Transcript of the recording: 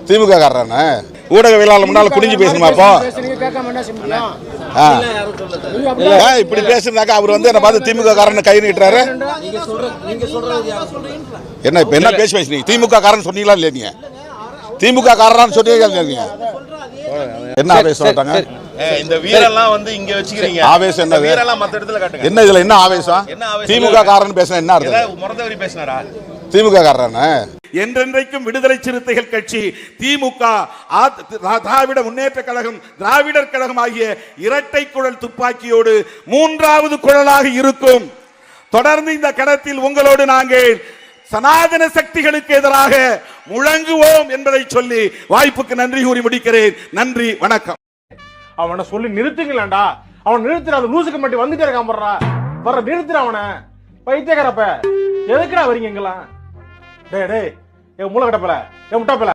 திமுக காரரானே ஊடகவியலாளர் முன்னால குடிஞ்சு பேசணுமா அப்போ? இப்படி பேசுனாக்கா அவர் வந்து என்ன பார்த்து திமுக காரன் கை நீட்டுறாரு. என்ன இப்ப என்ன பேசுவீங்க? திமுக காரன் சொன்னீங்களா இல்லையா? நீங்க திமுக காரரான்னு சொன்னீங்களா நீங்க? என்ன ஆவேசம்? இந்த வீரெல்லாம் வந்து இங்க வச்சுக்கிறீங்க. ஆவேசம் என்ன? வீரெல்லாம் மத்த இடத்துல காட்டுங்க. என்ன இதுல என்ன ஆவேசம்? திமுக காரன் பேசுனா என்ன அர்த்தம்? முறந்தவரி பேசினாரா? திமுக காரரானே. என்றென்றைக்கும் விடுதலை சிறுத்தைகள் கட்சி, திமுக, திராவிட முன்னேற்ற கழகம், திராவிடர் கழகம் ஆகிய இரட்டை குழல் துப்பாக்கியோடு மூன்றாவது குழலாக இருக்கும். தொடர்ந்து இந்த களத்தில் உங்களோடு நாங்கள் சனாதன சக்திகளுக்கு எதிராக முழங்குவோம் என்பதை சொல்லி வாய்ப்புக்கு நன்றி கூறி முடிக்கிறேன். நன்றி, வணக்கம். அவனை சொல்லி நிறுத்துங்களா? அவன் நிறுத்துற அந்த லூசுக்கு மட்டும் வந்துட்டே இருக்கான். வர்ற நிறுத்துற அவனை. பைத்தியக்காரப்ப எதுக்குடா வரீங்க எங்கெல்லாம்? டே மூளை கட்டப்பல, முட்டாப்பல.